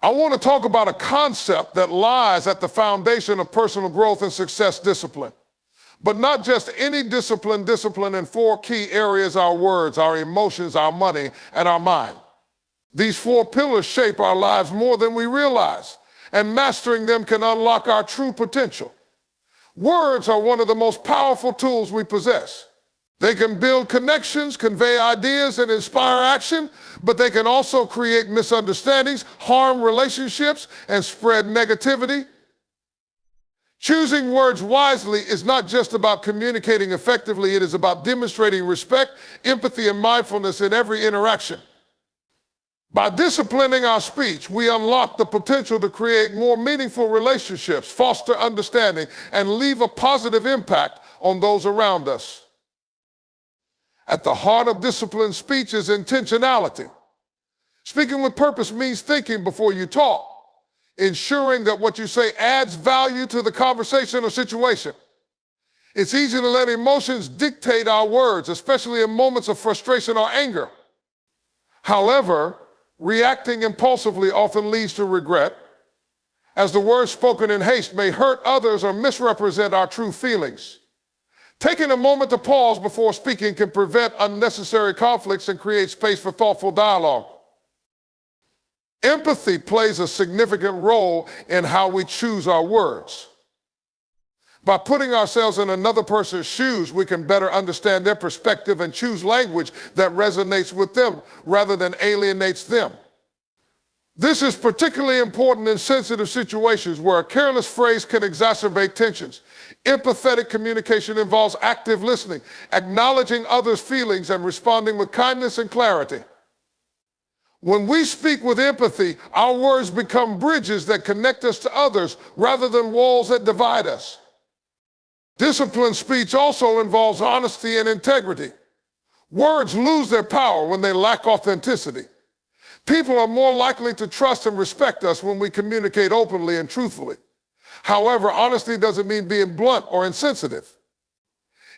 I want to talk about a concept that lies at the foundation of personal growth and success: discipline. But not just any discipline, discipline in four key areas: our words, our emotions, our money, and our mind. These four pillars shape our lives more than we realize, and mastering them can unlock our true potential. Words are one of the most powerful tools we possess. They can build connections, convey ideas, and inspire action, but they can also create misunderstandings, harm relationships, and spread negativity. Choosing words wisely is not just about communicating effectively, it is about demonstrating respect, empathy, and mindfulness in every interaction. By disciplining our speech, we unlock the potential to create more meaningful relationships, foster understanding, and leave a positive impact on those around us. At the heart of disciplined speech is intentionality. Speaking with purpose means thinking before you talk, ensuring that what you say adds value to the conversation or situation. It's easy to let emotions dictate our words, especially in moments of frustration or anger. However, reacting impulsively often leads to regret, as the words spoken in haste may hurt others or misrepresent our true feelings. Taking a moment to pause before speaking can prevent unnecessary conflicts and create space for thoughtful dialogue. Empathy plays a significant role in how we choose our words. By putting ourselves in another person's shoes, we can better understand their perspective and choose language that resonates with them rather than alienates them. This is particularly important in sensitive situations where a careless phrase can exacerbate tensions. Empathetic communication involves active listening, acknowledging others' feelings, and responding with kindness and clarity. When we speak with empathy, our words become bridges that connect us to others rather than walls that divide us. Disciplined speech also involves honesty and integrity. Words lose their power when they lack authenticity. People are more likely to trust and respect us when we communicate openly and truthfully. However, honesty doesn't mean being blunt or insensitive.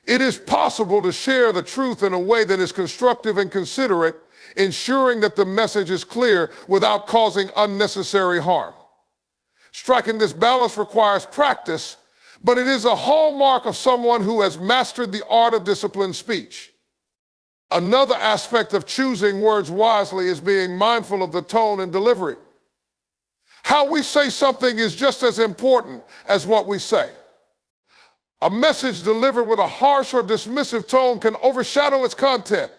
It is possible to share the truth in a way that is constructive and considerate, ensuring that the message is clear without causing unnecessary harm. Striking this balance requires practice, but it is a hallmark of someone who has mastered the art of disciplined speech. Another aspect of choosing words wisely is being mindful of the tone and delivery. How we say something is just as important as what we say. A message delivered with a harsh or dismissive tone can overshadow its content,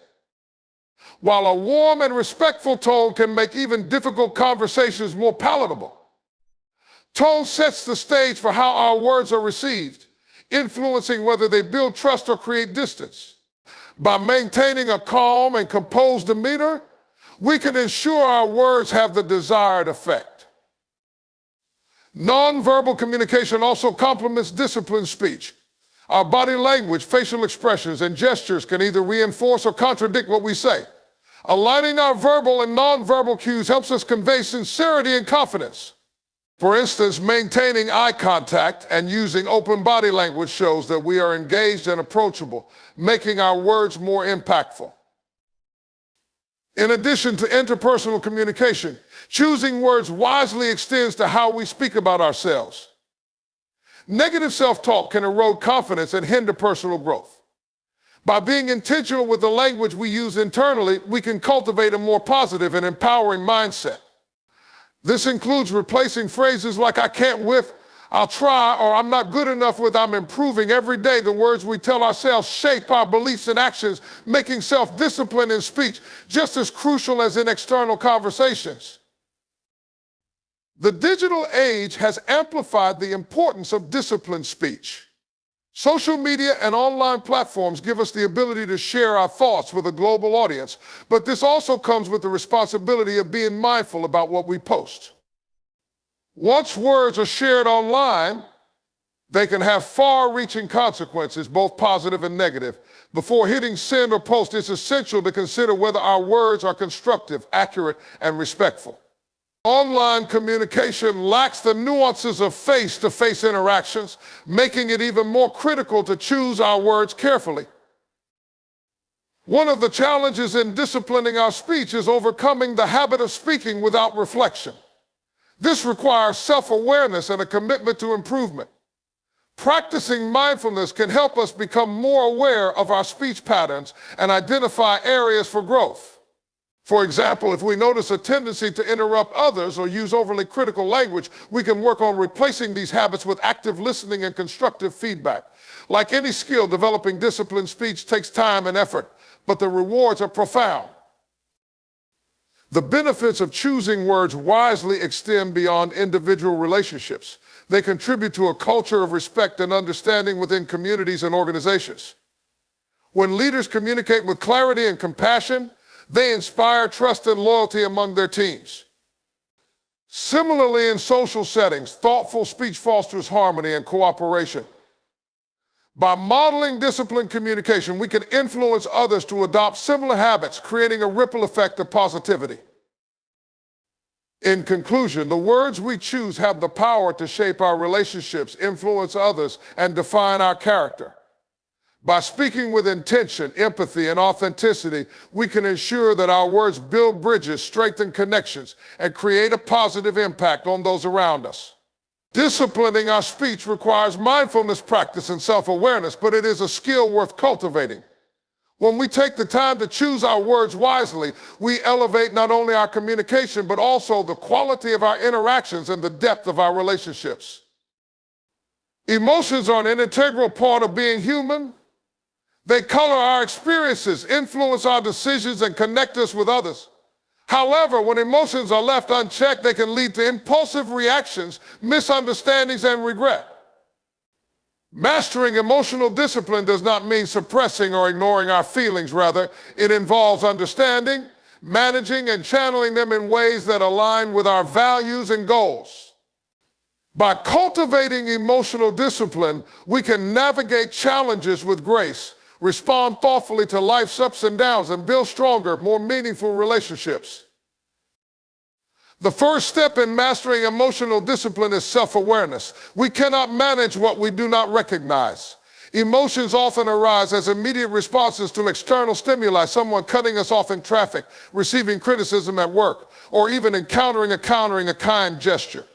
while a warm and respectful tone can make even difficult conversations more palatable. Tone sets the stage for how our words are received, influencing whether they build trust or create distance. By maintaining a calm and composed demeanor, we can ensure our words have the desired effect. Nonverbal communication also complements disciplined speech. Our body language, facial expressions, and gestures can either reinforce or contradict what we say. Aligning our verbal and nonverbal cues helps us convey sincerity and confidence. For instance, maintaining eye contact and using open body language shows that we are engaged and approachable, making our words more impactful. In addition to interpersonal communication, choosing words wisely extends to how we speak about ourselves. Negative self-talk can erode confidence and hinder personal growth. By being intentional with the language we use internally, we can cultivate a more positive and empowering mindset. This includes replacing phrases like "I can't" with "I'll try," or "I'm not good enough" with "I'm improving." Every day, the words we tell ourselves shape our beliefs and actions, making self-discipline in speech just as crucial as in external conversations. The digital age has amplified the importance of disciplined speech. Social media and online platforms give us the ability to share our thoughts with a global audience, but this also comes with the responsibility of being mindful about what we post. Once words are shared online, they can have far-reaching consequences, both positive and negative. Before hitting send or post, it's essential to consider whether our words are constructive, accurate, and respectful. Online communication lacks the nuances of face-to-face interactions, making it even more critical to choose our words carefully. One of the challenges in disciplining our speech is overcoming the habit of speaking without reflection. This requires self-awareness and a commitment to improvement. Practicing mindfulness can help us become more aware of our speech patterns and identify areas for growth. For example, if we notice a tendency to interrupt others or use overly critical language, we can work on replacing these habits with active listening and constructive feedback. Like any skill, developing disciplined speech takes time and effort, but the rewards are profound. The benefits of choosing words wisely extend beyond individual relationships. They contribute to a culture of respect and understanding within communities and organizations. When leaders communicate with clarity and compassion, they inspire trust and loyalty among their teams. Similarly, in social settings, thoughtful speech fosters harmony and cooperation. By modeling disciplined communication, we can influence others to adopt similar habits, creating a ripple effect of positivity. In conclusion, the words we choose have the power to shape our relationships, influence others, and define our character. By speaking with intention, empathy, and authenticity, we can ensure that our words build bridges, strengthen connections, and create a positive impact on those around us. Disciplining our speech requires mindfulness practice and self-awareness, but it is a skill worth cultivating. When we take the time to choose our words wisely, we elevate not only our communication, but also the quality of our interactions and the depth of our relationships. Emotions are an integral part of being human. They color our experiences, influence our decisions, and connect us with others. However, when emotions are left unchecked, they can lead to impulsive reactions, misunderstandings, and regret. Mastering emotional discipline does not mean suppressing or ignoring our feelings. Rather, it involves understanding, managing, and channeling them in ways that align with our values and goals. By cultivating emotional discipline, we can navigate challenges with grace, respond thoughtfully to life's ups and downs, and build stronger, more meaningful relationships. The first step in mastering emotional discipline is self-awareness. We cannot manage what we do not recognize. Emotions often arise as immediate responses to external stimuli, someone cutting us off in traffic, receiving criticism at work, or even encountering a kind gesture.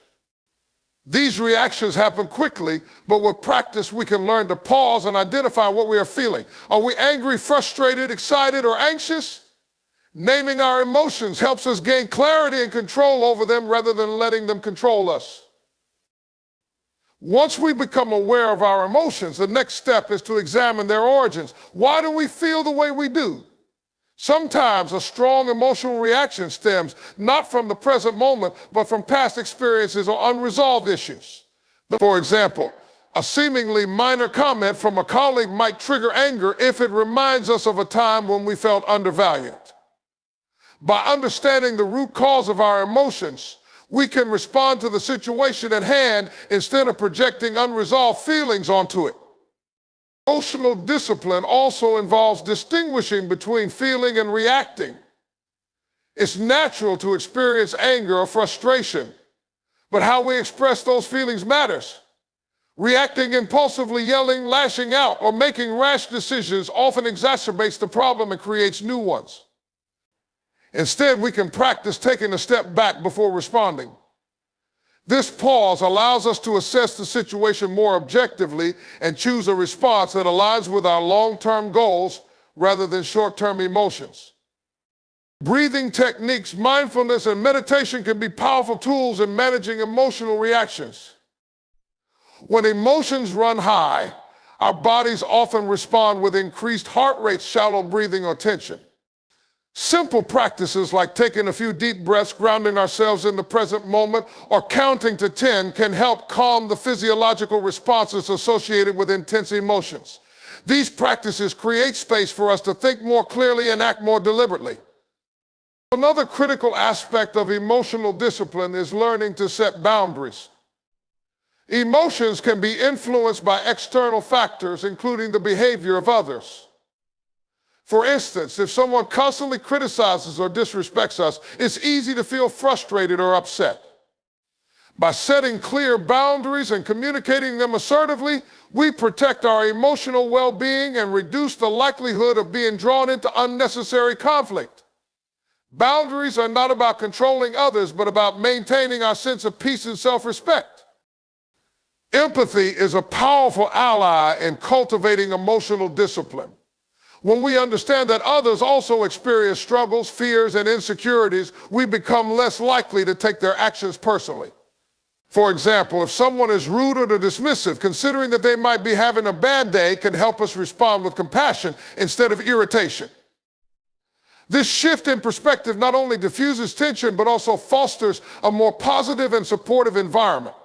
These reactions happen quickly, but with practice, we can learn to pause and identify what we are feeling. Are we angry, frustrated, excited, or anxious? Naming our emotions helps us gain clarity and control over them rather than letting them control us. Once we become aware of our emotions, the next step is to examine their origins. Why do we feel the way we do? Sometimes a strong emotional reaction stems not from the present moment, but from past experiences or unresolved issues. For example, a seemingly minor comment from a colleague might trigger anger if it reminds us of a time when we felt undervalued. By understanding the root cause of our emotions, we can respond to the situation at hand instead of projecting unresolved feelings onto it. Emotional discipline also involves distinguishing between feeling and reacting. It's natural to experience anger or frustration, but how we express those feelings matters. Reacting impulsively, yelling, lashing out, or making rash decisions often exacerbates the problem and creates new ones. Instead, we can practice taking a step back before responding. This pause allows us to assess the situation more objectively and choose a response that aligns with our long-term goals rather than short-term emotions. Breathing techniques, mindfulness, and meditation can be powerful tools in managing emotional reactions. When emotions run high, our bodies often respond with increased heart rates, shallow breathing, or tension. Simple practices like taking a few deep breaths, grounding ourselves in the present moment, or counting to 10 can help calm the physiological responses associated with intense emotions. These practices create space for us to think more clearly and act more deliberately. Another critical aspect of emotional discipline is learning to set boundaries. Emotions can be influenced by external factors, including the behavior of others. For instance, if someone constantly criticizes or disrespects us, it's easy to feel frustrated or upset. By setting clear boundaries and communicating them assertively, we protect our emotional well-being and reduce the likelihood of being drawn into unnecessary conflict. Boundaries are not about controlling others, but about maintaining our sense of peace and self-respect. Empathy is a powerful ally in cultivating emotional discipline. When we understand that others also experience struggles, fears, and insecurities, we become less likely to take their actions personally. For example, if someone is rude or dismissive, considering that they might be having a bad day can help us respond with compassion instead of irritation. This shift in perspective not only diffuses tension, but also fosters a more positive and supportive environment.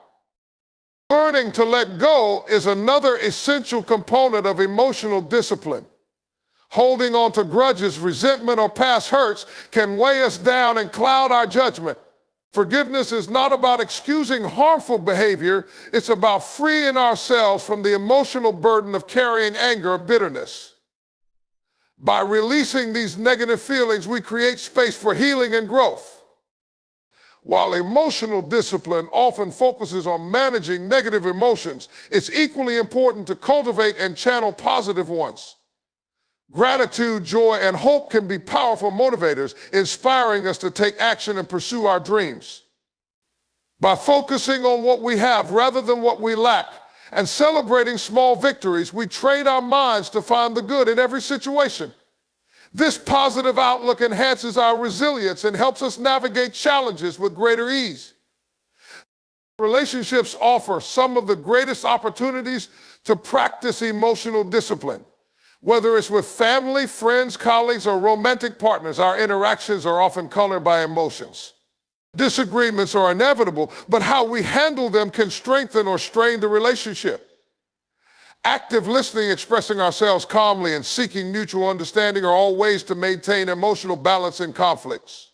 Learning to let go is another essential component of emotional discipline. Holding on to grudges, resentment, or past hurts can weigh us down and cloud our judgment. Forgiveness is not about excusing harmful behavior, it's about freeing ourselves from the emotional burden of carrying anger or bitterness. By releasing these negative feelings, we create space for healing and growth. While emotional discipline often focuses on managing negative emotions, it's equally important to cultivate and channel positive ones. Gratitude, joy, and hope can be powerful motivators, inspiring us to take action and pursue our dreams. By focusing on what we have rather than what we lack, and celebrating small victories, we train our minds to find the good in every situation. This positive outlook enhances our resilience and helps us navigate challenges with greater ease. Relationships offer some of the greatest opportunities to practice emotional discipline. Whether it's with family, friends, colleagues, or romantic partners, our interactions are often colored by emotions. Disagreements are inevitable, but how we handle them can strengthen or strain the relationship. Active listening, expressing ourselves calmly, and seeking mutual understanding are all ways to maintain emotional balance in conflicts.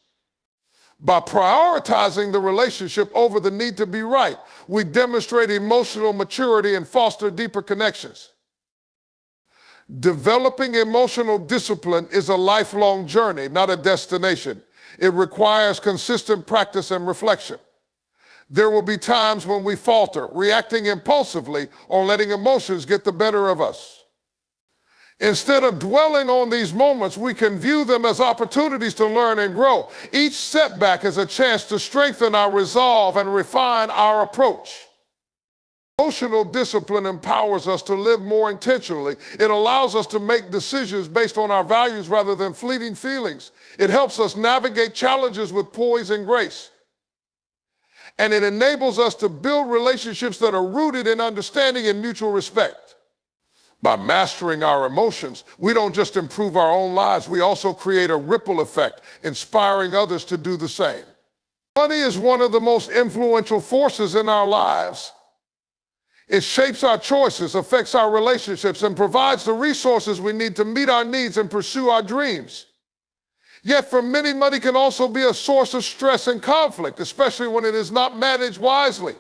By prioritizing the relationship over the need to be right, we demonstrate emotional maturity and foster deeper connections. Developing emotional discipline is a lifelong journey, not a destination. It requires consistent practice and reflection. There will be times when we falter, reacting impulsively or letting emotions get the better of us. Instead of dwelling on these moments, we can view them as opportunities to learn and grow. Each setback is a chance to strengthen our resolve and refine our approach. Emotional discipline empowers us to live more intentionally. It allows us to make decisions based on our values rather than fleeting feelings. It helps us navigate challenges with poise and grace. And it enables us to build relationships that are rooted in understanding and mutual respect. By mastering our emotions, we don't just improve our own lives, we also create a ripple effect, inspiring others to do the same. Money is one of the most influential forces in our lives. It shapes our choices, affects our relationships, and provides the resources we need to meet our needs and pursue our dreams. Yet for many, money can also be a source of stress and conflict, especially when it is not managed wisely.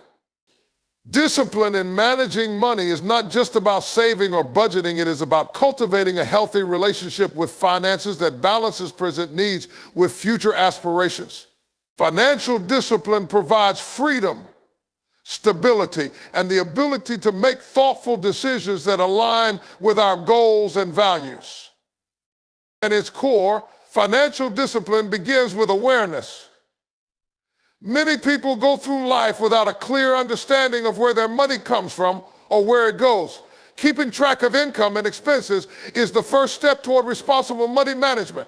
Discipline in managing money is not just about saving or budgeting, it is about cultivating a healthy relationship with finances that balances present needs with future aspirations. Financial discipline provides freedom, stability, and the ability to make thoughtful decisions that align with our goals and values. At its core, financial discipline begins with awareness. Many people go through life without a clear understanding of where their money comes from or where it goes. Keeping track of income and expenses is the first step toward responsible money management.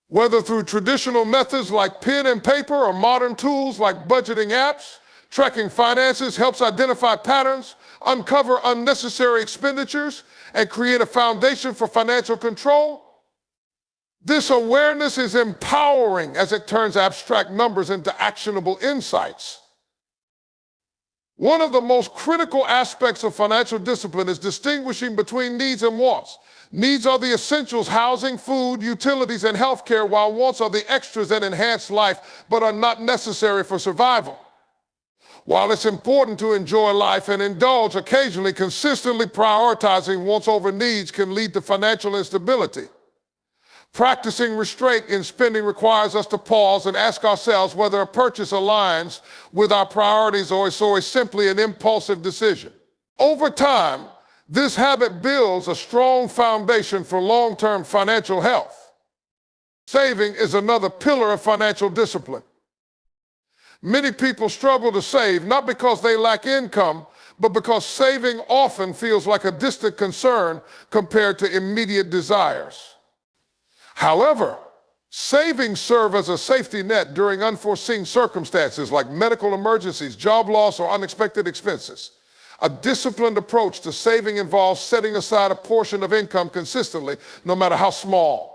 Whether through traditional methods like pen and paper or modern tools like budgeting apps, tracking finances helps identify patterns, uncover unnecessary expenditures, and create a foundation for financial control. This awareness is empowering as it turns abstract numbers into actionable insights. One of the most critical aspects of financial discipline is distinguishing between needs and wants. Needs are the essentials: housing, food, utilities, and healthcare, while wants are the extras that enhance life but are not necessary for survival. While it's important to enjoy life and indulge occasionally, consistently prioritizing wants over needs can lead to financial instability. Practicing restraint in spending requires us to pause and ask ourselves whether a purchase aligns with our priorities or is simply an impulsive decision. Over time, this habit builds a strong foundation for long-term financial health. Saving is another pillar of financial discipline. Many people struggle to save not because they lack income, but because saving often feels like a distant concern compared to immediate desires. However, savings serve as a safety net during unforeseen circumstances like medical emergencies, job loss, or unexpected expenses. A disciplined approach to saving involves setting aside a portion of income consistently, no matter how small.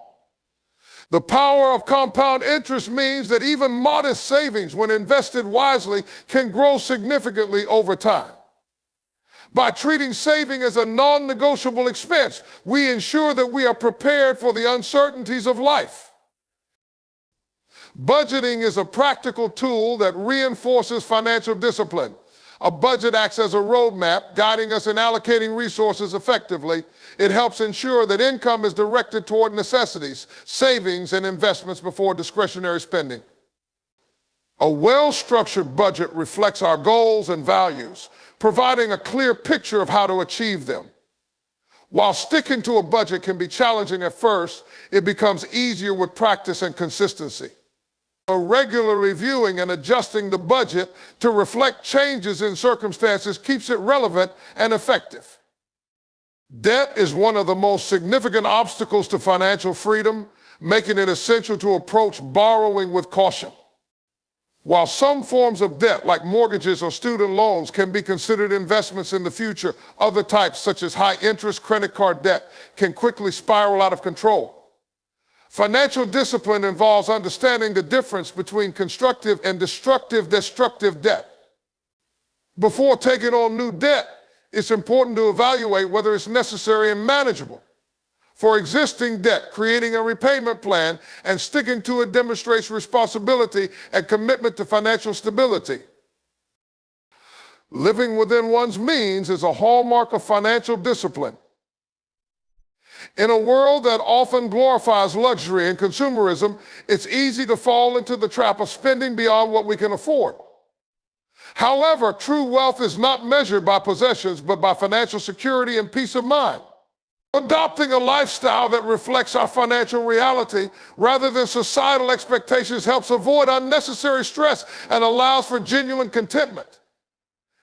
The power of compound interest means that even modest savings, when invested wisely, can grow significantly over time. By treating saving as a non-negotiable expense, we ensure that we are prepared for the uncertainties of life. Budgeting is a practical tool that reinforces financial discipline. A budget acts as a roadmap, guiding us in allocating resources effectively. It helps ensure that income is directed toward necessities, savings, and investments before discretionary spending. A well-structured budget reflects our goals and values, providing a clear picture of how to achieve them. While sticking to a budget can be challenging at first, it becomes easier with practice and consistency. Regular reviewing and adjusting the budget to reflect changes in circumstances keeps it relevant and effective. Debt is one of the most significant obstacles to financial freedom, making it essential to approach borrowing with caution. While some forms of debt, like mortgages or student loans, can be considered investments in the future, other types, such as high-interest credit card debt, can quickly spiral out of control. Financial discipline involves understanding the difference between constructive and destructive debt. Before taking on new debt, it's important to evaluate whether it's necessary and manageable. For existing debt, creating a repayment plan and sticking to it demonstrates responsibility and commitment to financial stability. Living within one's means is a hallmark of financial discipline. In a world that often glorifies luxury and consumerism, it's easy to fall into the trap of spending beyond what we can afford. However, true wealth is not measured by possessions, but by financial security and peace of mind. Adopting a lifestyle that reflects our financial reality rather than societal expectations helps avoid unnecessary stress and allows for genuine contentment.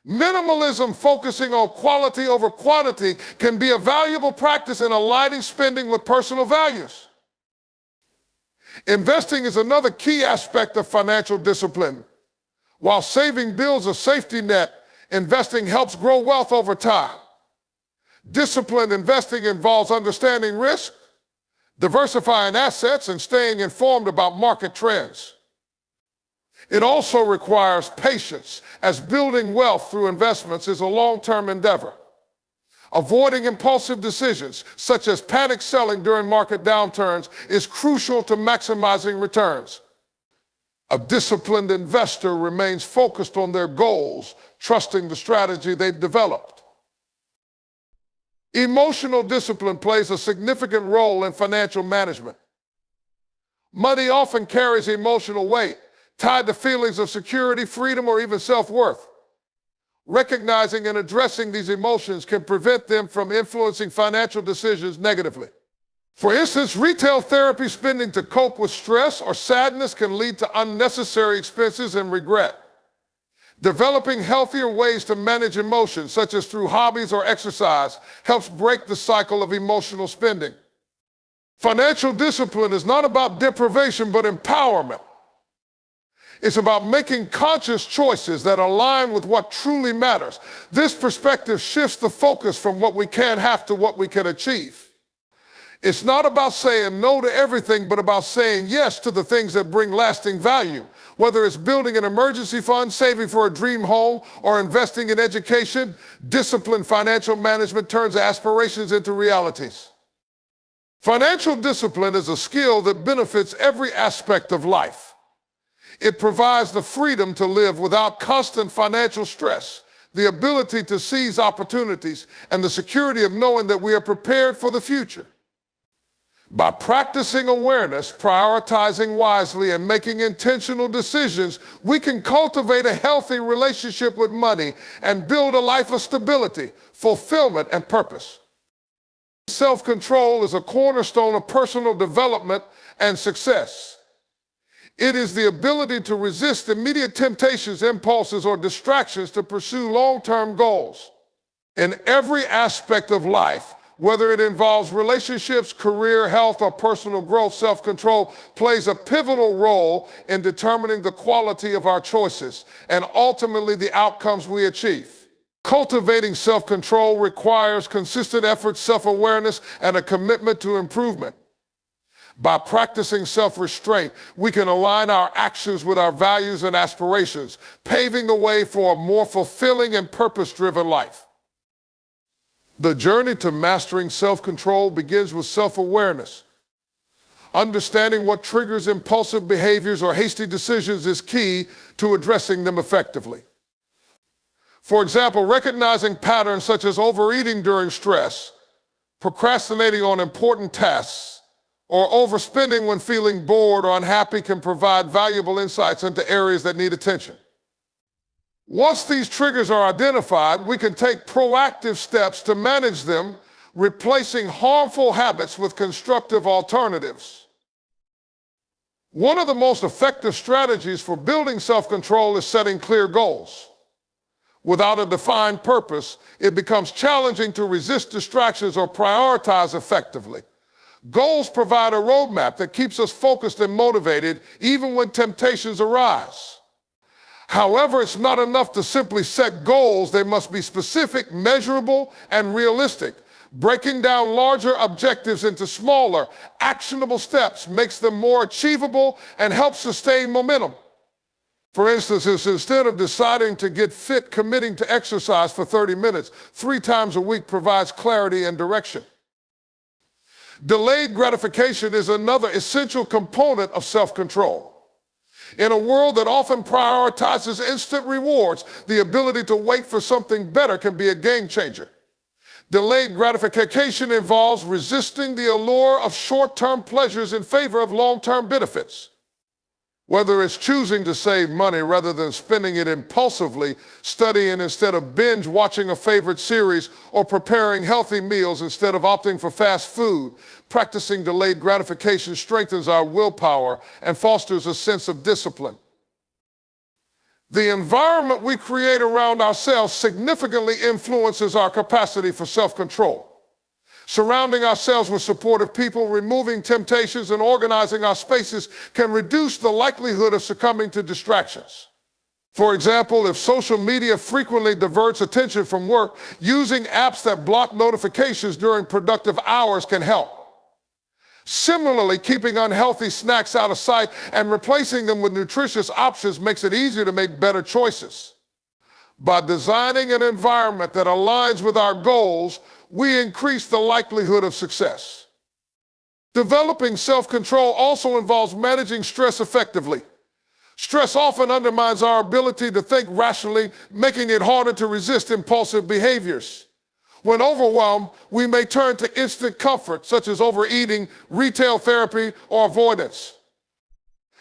Minimalism, focusing on quality over quantity, can be a valuable practice in aligning spending with personal values. Investing is another key aspect of financial discipline. While saving builds a safety net, investing helps grow wealth over time. Disciplined investing involves understanding risk, diversifying assets, and staying informed about market trends. It also requires patience, as building wealth through investments is a long-term endeavor. Avoiding impulsive decisions, such as panic selling during market downturns, is crucial to maximizing returns. A disciplined investor remains focused on their goals, trusting the strategy they've developed. Emotional discipline plays a significant role in financial management. Money often carries emotional weight, tied to feelings of security, freedom, or even self-worth. Recognizing and addressing these emotions can prevent them from influencing financial decisions negatively. For instance, retail therapy spending to cope with stress or sadness can lead to unnecessary expenses and regret. Developing healthier ways to manage emotions, such as through hobbies or exercise, helps break the cycle of emotional spending. Financial discipline is not about deprivation, but empowerment. It's about making conscious choices that align with what truly matters. This perspective shifts the focus from what we can't have to what we can achieve. It's not about saying no to everything, but about saying yes to the things that bring lasting value. Whether it's building an emergency fund, saving for a dream home, or investing in education, disciplined financial management turns aspirations into realities. Financial discipline is a skill that benefits every aspect of life. It provides the freedom to live without constant financial stress, the ability to seize opportunities, and the security of knowing that we are prepared for the future. By practicing awareness, prioritizing wisely, and making intentional decisions, we can cultivate a healthy relationship with money and build a life of stability, fulfillment, and purpose. Self-control is a cornerstone of personal development and success. It is the ability to resist immediate temptations, impulses, or distractions to pursue long-term goals. In every aspect of life, whether it involves relationships, career, health, or personal growth, self-control plays a pivotal role in determining the quality of our choices and ultimately the outcomes we achieve. Cultivating self-control requires consistent effort, self-awareness, and a commitment to improvement. By practicing self-restraint, we can align our actions with our values and aspirations, paving the way for a more fulfilling and purpose-driven life. The journey to mastering self-control begins with self-awareness. Understanding what triggers impulsive behaviors or hasty decisions is key to addressing them effectively. For example, recognizing patterns such as overeating during stress, procrastinating on important tasks, or overspending when feeling bored or unhappy can provide valuable insights into areas that need attention. Once these triggers are identified, we can take proactive steps to manage them, replacing harmful habits with constructive alternatives. One of the most effective strategies for building self-control is setting clear goals. Without a defined purpose, it becomes challenging to resist distractions or prioritize effectively. Goals provide a roadmap that keeps us focused and motivated even when temptations arise. However, it's not enough to simply set goals. They must be specific, measurable, and realistic. Breaking down larger objectives into smaller, actionable steps makes them more achievable and helps sustain momentum. For instance, instead of deciding to get fit, committing to exercise for 30 minutes 3 times a week provides clarity and direction. Delayed gratification is another essential component of self-control. In a world that often prioritizes instant rewards, the ability to wait for something better can be a game changer. Delayed gratification involves resisting the allure of short-term pleasures in favor of long-term benefits. Whether it's choosing to save money rather than spending it impulsively, studying instead of binge watching a favorite series, or preparing healthy meals instead of opting for fast food, practicing delayed gratification strengthens our willpower and fosters a sense of discipline. The environment we create around ourselves significantly influences our capacity for self-control. Surrounding ourselves with supportive people, removing temptations, and organizing our spaces can reduce the likelihood of succumbing to distractions. For example, if social media frequently diverts attention from work, using apps that block notifications during productive hours can help. Similarly, keeping unhealthy snacks out of sight and replacing them with nutritious options makes it easier to make better choices. By designing an environment that aligns with our goals, we increase the likelihood of success. Developing self-control also involves managing stress effectively. Stress often undermines our ability to think rationally, making it harder to resist impulsive behaviors. When overwhelmed, we may turn to instant comfort, such as overeating, retail therapy, or avoidance.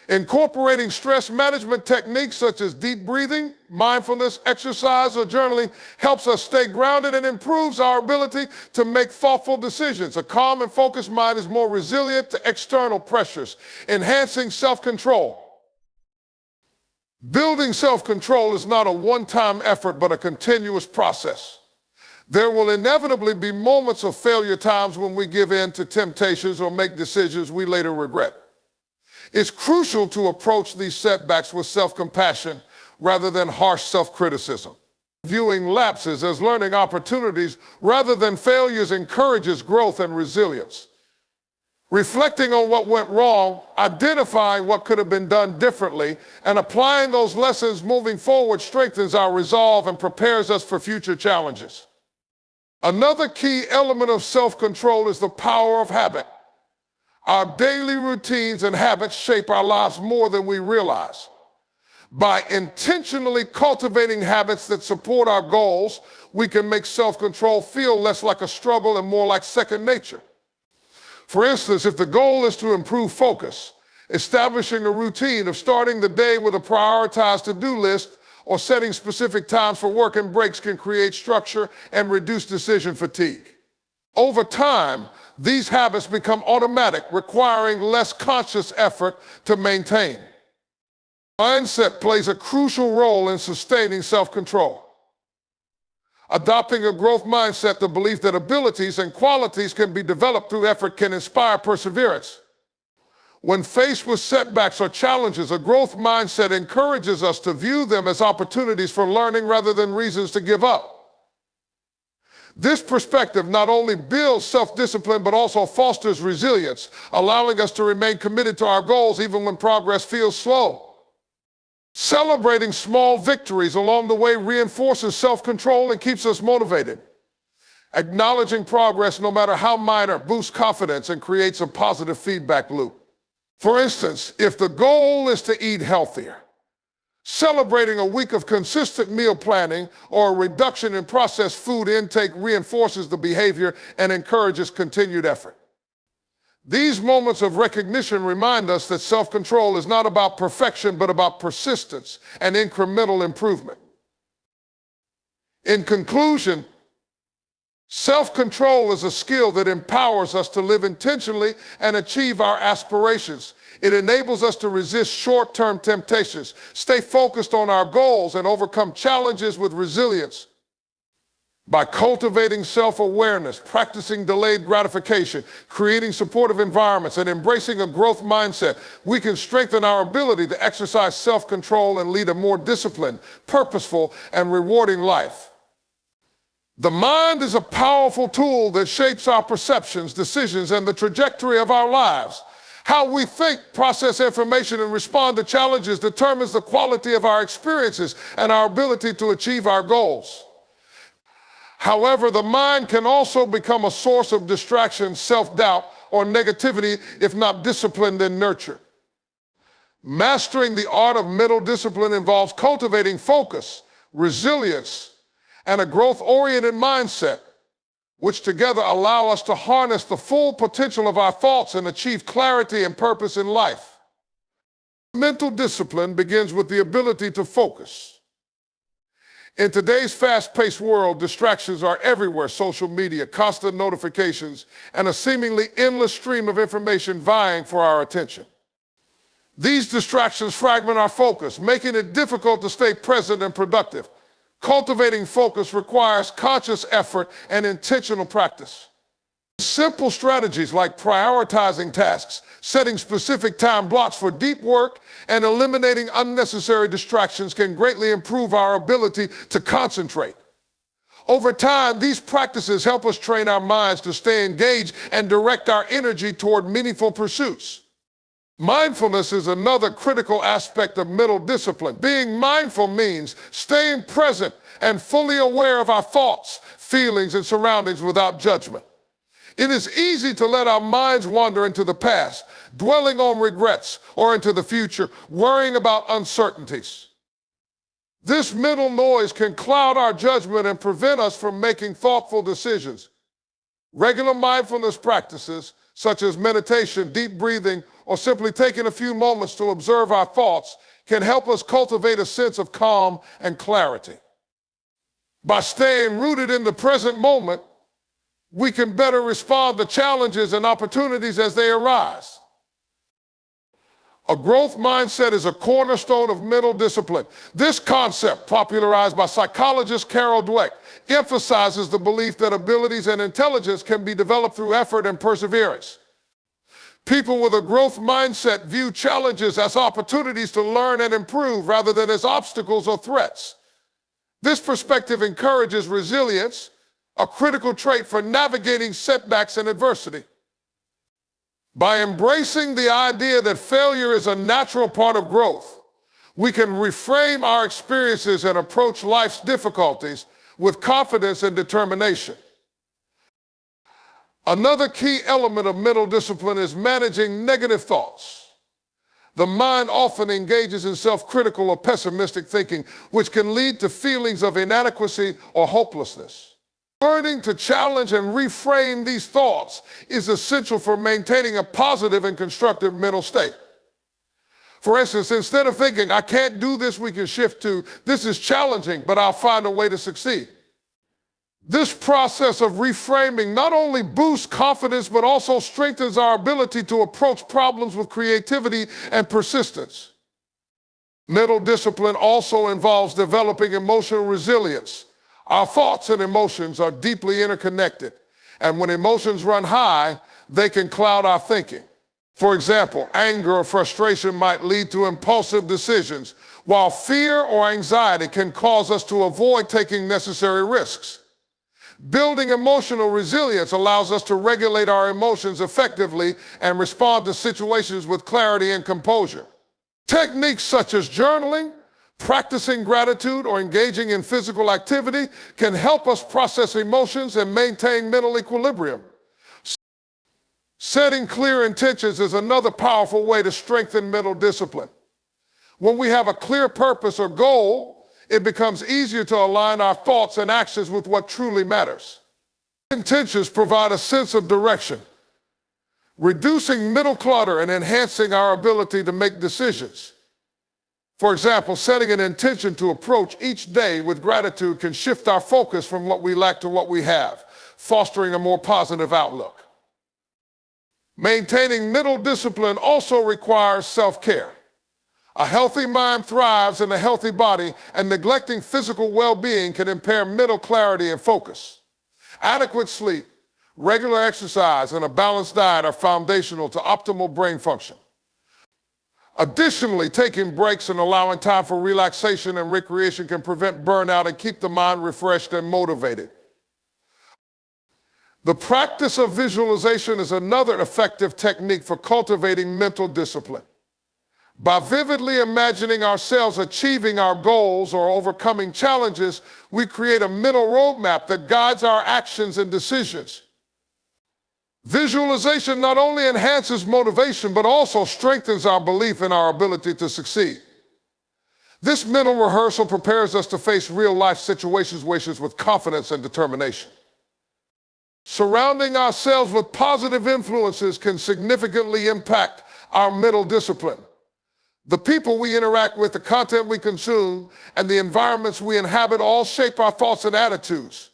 Incorporating stress management techniques such as deep breathing, mindfulness, exercise, or journaling helps us stay grounded and improves our ability to make thoughtful decisions. A calm and focused mind is more resilient to external pressures, enhancing self-control. Building self-control is not a one-time effort, but a continuous process. There will inevitably be moments of failure, times when we give in to temptations or make decisions we later regret. It's crucial to approach these setbacks with self-compassion rather than harsh self-criticism. Viewing lapses as learning opportunities rather than failures encourages growth and resilience. Reflecting on what went wrong, identifying what could have been done differently, and applying those lessons moving forward strengthens our resolve and prepares us for future challenges. Another key element of self-control is the power of habit. Our daily routines and habits shape our lives more than we realize. By intentionally cultivating habits that support our goals, we can make self-control feel less like a struggle and more like second nature. For instance, if the goal is to improve focus, establishing a routine of starting the day with a prioritized to-do list or setting specific times for work and breaks can create structure and reduce decision fatigue. Over time, these habits become automatic, requiring less conscious effort to maintain. Mindset plays a crucial role in sustaining self-control. Adopting a growth mindset, the belief that abilities and qualities can be developed through effort, can inspire perseverance. When faced with setbacks or challenges, a growth mindset encourages us to view them as opportunities for learning rather than reasons to give up. This perspective not only builds self-discipline, but also fosters resilience, allowing us to remain committed to our goals even when progress feels slow. Celebrating small victories along the way reinforces self-control and keeps us motivated. Acknowledging progress, no matter how minor, boosts confidence and creates a positive feedback loop. For instance, if the goal is to eat healthier, celebrating a week of consistent meal planning or a reduction in processed food intake reinforces the behavior and encourages continued effort. These moments of recognition remind us that self-control is not about perfection, but about persistence and incremental improvement. In conclusion, self-control is a skill that empowers us to live intentionally and achieve our aspirations. It enables us to resist short-term temptations, stay focused on our goals, and overcome challenges with resilience. By cultivating self-awareness, practicing delayed gratification, creating supportive environments, and embracing a growth mindset, we can strengthen our ability to exercise self-control and lead a more disciplined, purposeful, and rewarding life. The mind is a powerful tool that shapes our perceptions, decisions, and the trajectory of our lives. How we think, process information, and respond to challenges determines the quality of our experiences and our ability to achieve our goals. However, the mind can also become a source of distraction, self-doubt, or negativity if not disciplined and nurtured. Mastering the art of mental discipline involves cultivating focus, resilience, and a growth-oriented mindset, which together allow us to harness the full potential of our thoughts and achieve clarity and purpose in life. Mental discipline begins with the ability to focus. In today's fast-paced world, distractions are everywhere: social media, constant notifications, and a seemingly endless stream of information vying for our attention. These distractions fragment our focus, making it difficult to stay present and productive. Cultivating focus requires conscious effort and intentional practice. Simple strategies like prioritizing tasks, setting specific time blocks for deep work, and eliminating unnecessary distractions can greatly improve our ability to concentrate. Over time, these practices help us train our minds to stay engaged and direct our energy toward meaningful pursuits. Mindfulness is another critical aspect of mental discipline. Being mindful means staying present and fully aware of our thoughts, feelings, and surroundings without judgment. It is easy to let our minds wander into the past, dwelling on regrets, or into the future, worrying about uncertainties. This mental noise can cloud our judgment and prevent us from making thoughtful decisions. Regular mindfulness practices, such as meditation, deep breathing, or simply taking a few moments to observe our thoughts, can help us cultivate a sense of calm and clarity. By staying rooted in the present moment, we can better respond to challenges and opportunities as they arise. A growth mindset is a cornerstone of mental discipline. This concept, popularized by psychologist Carol Dweck, emphasizes the belief that abilities and intelligence can be developed through effort and perseverance. People with a growth mindset view challenges as opportunities to learn and improve rather than as obstacles or threats. This perspective encourages resilience, a critical trait for navigating setbacks and adversity. By embracing the idea that failure is a natural part of growth, we can reframe our experiences and approach life's difficulties with confidence and determination. Another key element of mental discipline is managing negative thoughts. The mind often engages in self-critical or pessimistic thinking, which can lead to feelings of inadequacy or hopelessness. Learning to challenge and reframe these thoughts is essential for maintaining a positive and constructive mental state. For instance, instead of thinking, "I can't do this," we can shift to, "This is challenging, but I'll find a way to succeed." This process of reframing not only boosts confidence, but also strengthens our ability to approach problems with creativity and persistence. Mental discipline also involves developing emotional resilience. Our thoughts and emotions are deeply interconnected, and when emotions run high, they can cloud our thinking. For example, anger or frustration might lead to impulsive decisions, while fear or anxiety can cause us to avoid taking necessary risks. Building emotional resilience allows us to regulate our emotions effectively and respond to situations with clarity and composure. Techniques such as journaling, practicing gratitude, or engaging in physical activity can help us process emotions and maintain mental equilibrium. Setting clear intentions is another powerful way to strengthen mental discipline. When we have a clear purpose or goal, it becomes easier to align our thoughts and actions with what truly matters. Intentions provide a sense of direction, reducing mental clutter and enhancing our ability to make decisions. For example, setting an intention to approach each day with gratitude can shift our focus from what we lack to what we have, fostering a more positive outlook. Maintaining mental discipline also requires self-care. A healthy mind thrives in a healthy body, and neglecting physical well-being can impair mental clarity and focus. Adequate sleep, regular exercise, and a balanced diet are foundational to optimal brain function. Additionally, taking breaks and allowing time for relaxation and recreation can prevent burnout and keep the mind refreshed and motivated. The practice of visualization is another effective technique for cultivating mental discipline. By vividly imagining ourselves achieving our goals or overcoming challenges, we create a mental roadmap that guides our actions and decisions. Visualization not only enhances motivation, but also strengthens our belief in our ability to succeed. This mental rehearsal prepares us to face real-life situations with confidence and determination. Surrounding ourselves with positive influences can significantly impact our mental discipline. The people we interact with, the content we consume, and the environments we inhabit all shape our thoughts and attitudes.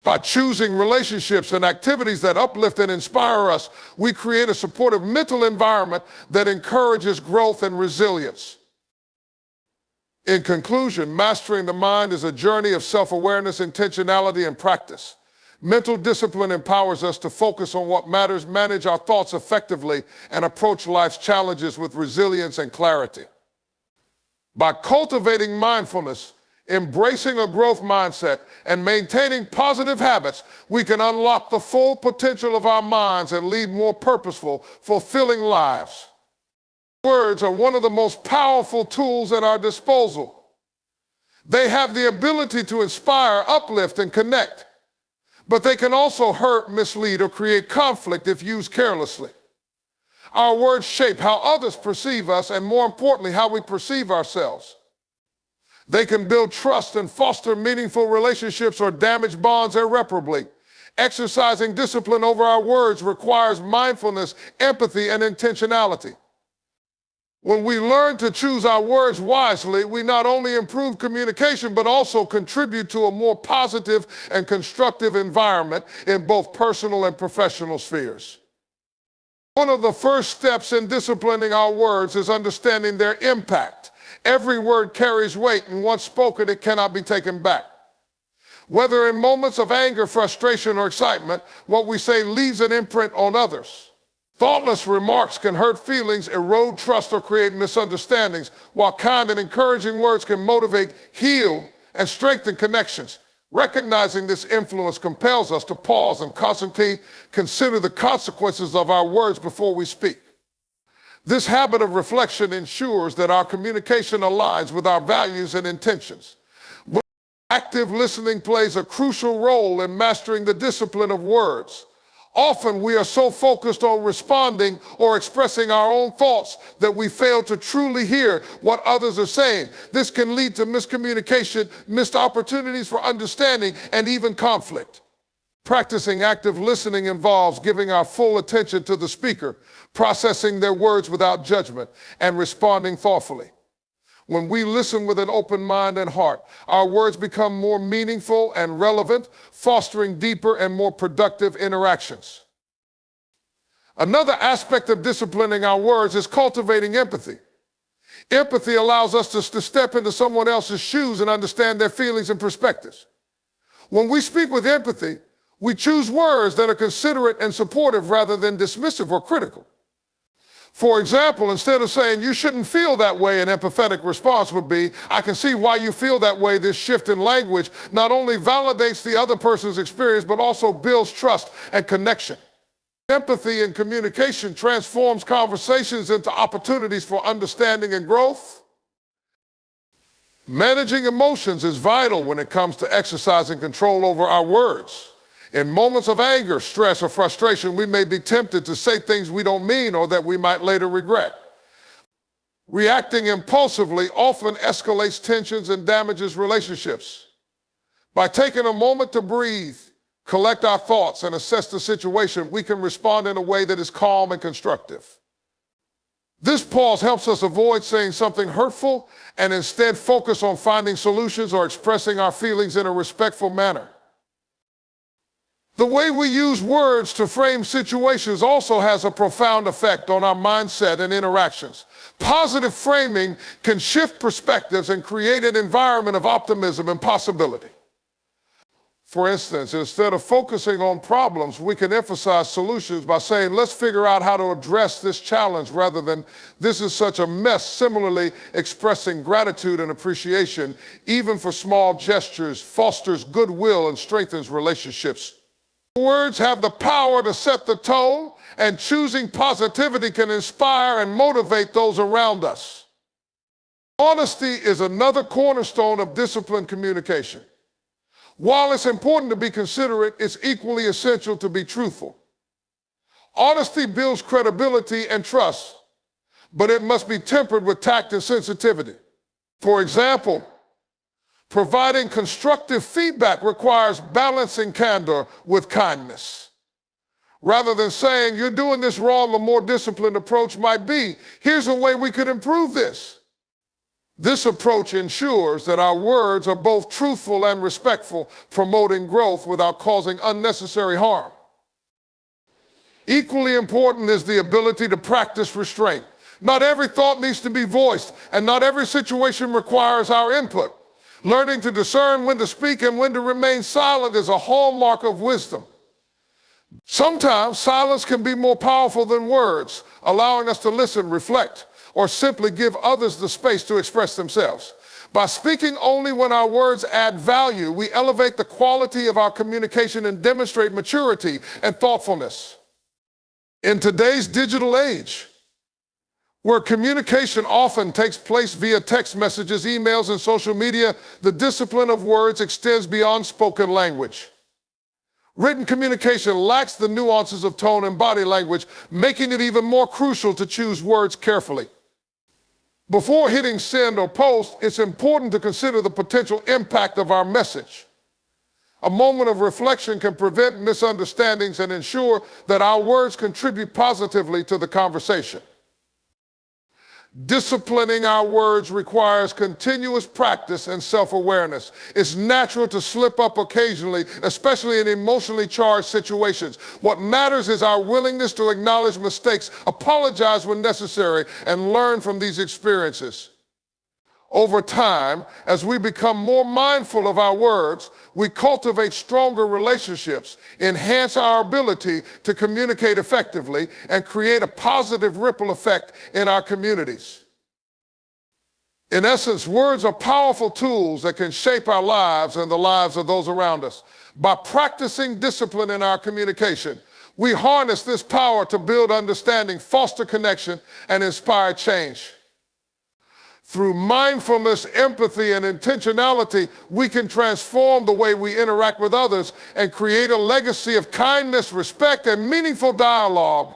By choosing relationships and activities that uplift and inspire us, we create a supportive mental environment that encourages growth and resilience. In conclusion, mastering the mind is a journey of self-awareness, intentionality, and practice. Mental discipline empowers us to focus on what matters, manage our thoughts effectively, and approach life's challenges with resilience and clarity. By cultivating mindfulness, embracing a growth mindset, and maintaining positive habits, we can unlock the full potential of our minds and lead more purposeful, fulfilling lives. Words are one of the most powerful tools at our disposal. They have the ability to inspire, uplift, and connect. But they can also hurt, mislead, or create conflict if used carelessly. Our words shape how others perceive us, and more importantly, how we perceive ourselves. They can build trust and foster meaningful relationships or damage bonds irreparably. Exercising discipline over our words requires mindfulness, empathy, and intentionality. When we learn to choose our words wisely, we not only improve communication, but also contribute to a more positive and constructive environment in both personal and professional spheres. One of the first steps in disciplining our words is understanding their impact. Every word carries weight, and once spoken, it cannot be taken back. Whether in moments of anger, frustration, or excitement, what we say leaves an imprint on others. Thoughtless remarks can hurt feelings, erode trust, or create misunderstandings, while kind and encouraging words can motivate, heal, and strengthen connections. Recognizing this influence compels us to pause and consider the consequences of our words before we speak. This habit of reflection ensures that our communication aligns with our values and intentions. Active listening plays a crucial role in mastering the discipline of words. Often we are so focused on responding or expressing our own thoughts that we fail to truly hear what others are saying. This can lead to miscommunication, missed opportunities for understanding, and even conflict. Practicing active listening involves giving our full attention to the speaker, processing their words without judgment, and responding thoughtfully. When we listen with an open mind and heart, our words become more meaningful and relevant, fostering deeper and more productive interactions. Another aspect of disciplining our words is cultivating empathy. Empathy allows us to step into someone else's shoes and understand their feelings and perspectives. When we speak with empathy, we choose words that are considerate and supportive rather than dismissive or critical. For example, instead of saying, "You shouldn't feel that way," an empathetic response would be, "I can see why you feel that way." This shift in language not only validates the other person's experience, but also builds trust and connection. Empathy in communication transforms conversations into opportunities for understanding and growth. Managing emotions is vital when it comes to exercising control over our words. In moments of anger, stress, or frustration, we may be tempted to say things we don't mean or that we might later regret. Reacting impulsively often escalates tensions and damages relationships. By taking a moment to breathe, collect our thoughts, and assess the situation, we can respond in a way that is calm and constructive. This pause helps us avoid saying something hurtful and instead focus on finding solutions or expressing our feelings in a respectful manner. The way we use words to frame situations also has a profound effect on our mindset and interactions. Positive framing can shift perspectives and create an environment of optimism and possibility. For instance, instead of focusing on problems, we can emphasize solutions by saying, "Let's figure out how to address this challenge," rather than, "This is such a mess." Similarly, expressing gratitude and appreciation, even for small gestures, fosters goodwill and strengthens relationships. Words have the power to set the tone, and choosing positivity can inspire and motivate those around us. Honesty is another cornerstone of disciplined communication. While it's important to be considerate, it's equally essential to be truthful. Honesty builds credibility and trust, but it must be tempered with tact and sensitivity. For example, providing constructive feedback requires balancing candor with kindness. Rather than saying, "You're doing this wrong," a more disciplined approach might be, "Here's a way we could improve this." This approach ensures that our words are both truthful and respectful, promoting growth without causing unnecessary harm. Equally important is the ability to practice restraint. Not every thought needs to be voiced, and not every situation requires our input. Learning to discern when to speak and when to remain silent is a hallmark of wisdom. Sometimes silence can be more powerful than words, allowing us to listen, reflect, or simply give others the space to express themselves. By speaking only when our words add value, we elevate the quality of our communication and demonstrate maturity and thoughtfulness. In today's digital age, where communication often takes place via text messages, emails, and social media, the discipline of words extends beyond spoken language. Written communication lacks the nuances of tone and body language, making it even more crucial to choose words carefully. Before hitting send or post, it's important to consider the potential impact of our message. A moment of reflection can prevent misunderstandings and ensure that our words contribute positively to the conversation. Disciplining our words requires continuous practice and self-awareness. It's natural to slip up occasionally, especially in emotionally charged situations. What matters is our willingness to acknowledge mistakes, apologize when necessary, and learn from these experiences. Over time, as we become more mindful of our words, we cultivate stronger relationships, enhance our ability to communicate effectively, and create a positive ripple effect in our communities. In essence, words are powerful tools that can shape our lives and the lives of those around us. By practicing discipline in our communication, we harness this power to build understanding, foster connection, and inspire change. Through mindfulness, empathy, and intentionality, we can transform the way we interact with others and create a legacy of kindness, respect, and meaningful dialogue